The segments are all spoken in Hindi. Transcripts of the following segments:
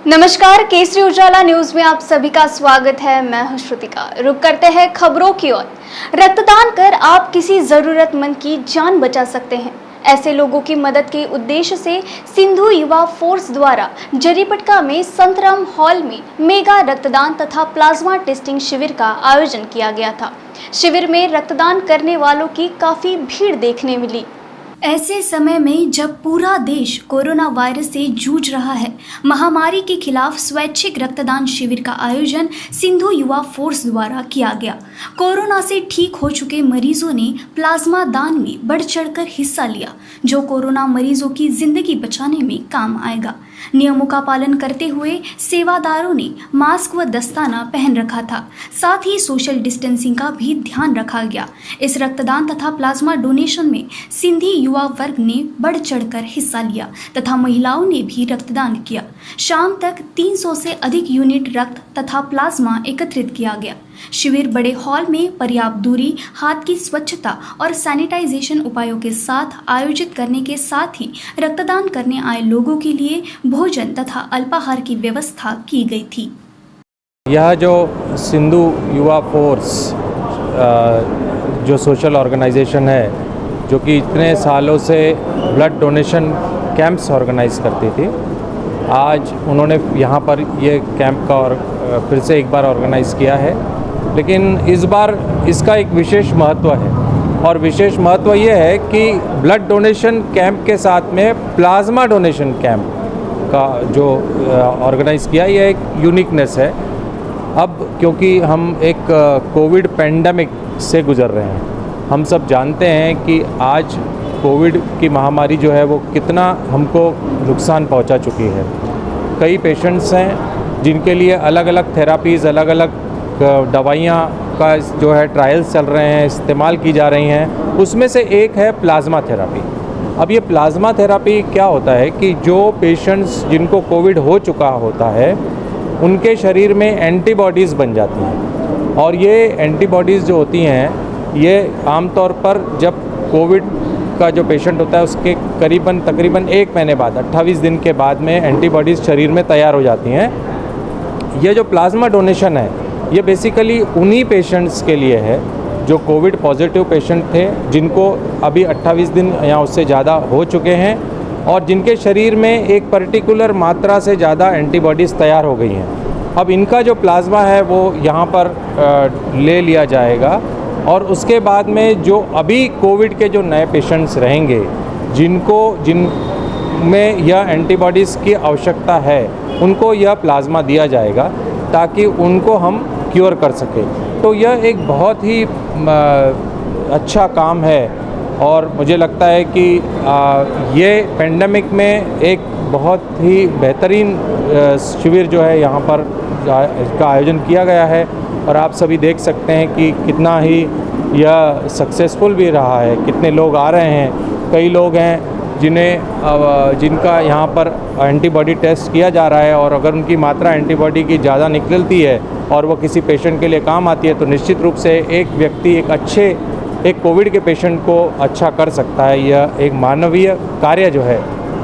नमस्कार, केसरी उजाला न्यूज में आप सभी का स्वागत है। मैं हूं श्रुतिका। रुक करते हैं खबरों की ओर। रक्तदान कर आप किसी जरूरतमंद की जान बचा सकते हैं। ऐसे लोगों की मदद के उद्देश्य से सिंधु युवा फोर्स द्वारा जरीपटका में संतराम हॉल में मेगा रक्तदान तथा प्लाज्मा टेस्टिंग शिविर का आयोजन किया गया था। शिविर में रक्तदान करने वालों की काफी भीड़ देखने मिली। ऐसे समय में जब पूरा देश कोरोना वायरस से जूझ रहा है, महामारी के खिलाफ स्वैच्छिक रक्तदान शिविर का आयोजन सिंधु युवा फोर्स द्वारा किया गया। कोरोना से ठीक हो चुके मरीजों ने प्लाज्मा दान में बढ़ चढ़कर हिस्सा लिया, जो कोरोना मरीजों की जिंदगी बचाने में काम आएगा। नियमों का पालन करते हुए सेवादारों ने मास्क व दस्ताना पहन रखा था। साथ ही सोशल डिस्टेंसिंग का भी ध्यान रखा गया। इस रक्तदान तथा प्लाज्मा डोनेशन में सिंधी युवा वर्ग ने बढ़ चढ़कर हिस्सा लिया तथा महिलाओं ने भी रक्तदान किया। शाम तक 300 से अधिक यूनिट रक्त तथा प्लाज्मा एकत्रित किया गया। शिविर बड़े हॉल में पर्याप्त दूरी, हाथ की स्वच्छता और सैनिटाइजेशन उपायों के साथ आयोजित करने के साथ ही रक्तदान करने आए लोगों के लिए भोजन तथा अल्पाहार की व्यवस्था की गई थी। यह जो सिंधु युवा फोर्स जो सोशल ऑर्गेनाइजेशन है, जो कि इतने सालों से ब्लड डोनेशन कैंप्स ऑर्गेनाइज करती थी, आज उन्होंने यहाँ पर ये कैंप का और फिर से एक बार ऑर्गेनाइज़ किया है। लेकिन इस बार इसका एक विशेष महत्व है, और विशेष महत्व ये है कि ब्लड डोनेशन कैंप के साथ में प्लाज्मा डोनेशन कैंप का जो ऑर्गेनाइज़ किया, ये एक यूनिकनेस है। अब क्योंकि हम एक कोविड पेंडेमिक से गुज़र रहे हैं, हम सब जानते हैं कि आज कोविड की महामारी जो है वो कितना हमको नुकसान पहुंचा चुकी है। कई पेशेंट्स हैं जिनके लिए अलग अलग थेरापीज़, अलग अलग दवाइयाँ का जो है ट्रायल्स चल रहे हैं, इस्तेमाल की जा रही हैं। उसमें से एक है प्लाज्मा थेरापी। अब ये प्लाज्मा थेरापी क्या होता है कि जो पेशेंट्स जिनको कोविड हो चुका होता है, उनके शरीर में एंटीबॉडीज़ बन जाती हैं, और ये एंटीबॉडीज़ जो होती हैं, ये आमतौर पर जब कोविड का जो पेशेंट होता है उसके तकरीबन 1 महीने बाद, 28 दिन के बाद में एंटीबॉडीज़ शरीर में तैयार हो जाती हैं। ये जो प्लाज्मा डोनेशन है, ये बेसिकली उन्हीं पेशेंट्स के लिए है जो कोविड पॉजिटिव पेशेंट थे, जिनको अभी 28 दिन या उससे ज़्यादा हो चुके हैं, और जिनके शरीर में एक पर्टिकुलर मात्रा से ज़्यादा एंटीबॉडीज़ तैयार हो गई हैं। अब इनका जो प्लाज्मा है वो यहाँ पर ले लिया जाएगा, और उसके बाद में जो अभी कोविड के जो नए पेशेंट्स रहेंगे, जिनमें यह एंटीबॉडीज़ की आवश्यकता है, उनको यह प्लाज्मा दिया जाएगा ताकि उनको हम क्योर कर सकें। तो यह एक बहुत ही अच्छा काम है, और मुझे लगता है कि ये पेंडेमिक में एक बहुत ही बेहतरीन शिविर जो है यहाँ पर इसका आयोजन किया गया है। और आप सभी देख सकते हैं कि कितना ही यह सक्सेसफुल भी रहा है, कितने लोग आ रहे हैं। कई लोग हैं जिनका यहाँ पर एंटीबॉडी टेस्ट किया जा रहा है, और अगर उनकी मात्रा एंटीबॉडी की ज़्यादा निकलती है और वो किसी पेशेंट के लिए काम आती है, तो निश्चित रूप से एक व्यक्ति एक कोविड के पेशेंट को अच्छा कर सकता है। यह एक मानवीय कार्य जो है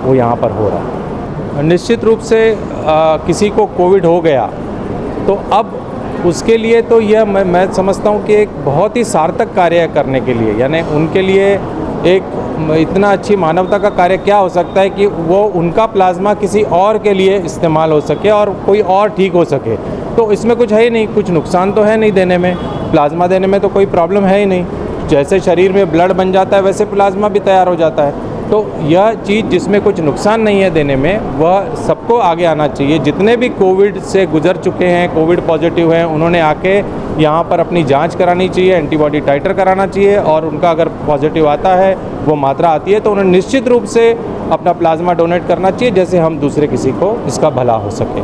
वो यहाँ पर हो रहा है। निश्चित रूप से किसी को कोविड हो गया तो अब उसके लिए तो यह मैं समझता हूँ कि एक बहुत ही सार्थक कार्य करने के लिए, यानी उनके लिए एक इतना अच्छी मानवता का कार्य क्या हो सकता है कि वो उनका प्लाज्मा किसी और के लिए इस्तेमाल हो सके और कोई और ठीक हो सके। तो इसमें कुछ है ही नहीं, कुछ नुकसान तो है नहीं देने में। प्लाज्मा देने में तो कोई प्रॉब्लम है ही नहीं। जैसे शरीर में ब्लड बन जाता है, वैसे प्लाज्मा भी तैयार हो जाता है। तो यह चीज़ जिसमें कुछ नुकसान नहीं है देने में, वह सबको आगे आना चाहिए। जितने भी कोविड से गुजर चुके हैं, कोविड पॉजिटिव हैं, उन्होंने आके यहाँ पर अपनी जांच करानी चाहिए, एंटीबॉडी टाइटर कराना चाहिए, और उनका अगर पॉजिटिव आता है, वो मात्रा आती है, तो उन्हें निश्चित रूप से अपना प्लाज्मा डोनेट करना चाहिए, जैसे हम दूसरे किसी को इसका भला हो सके।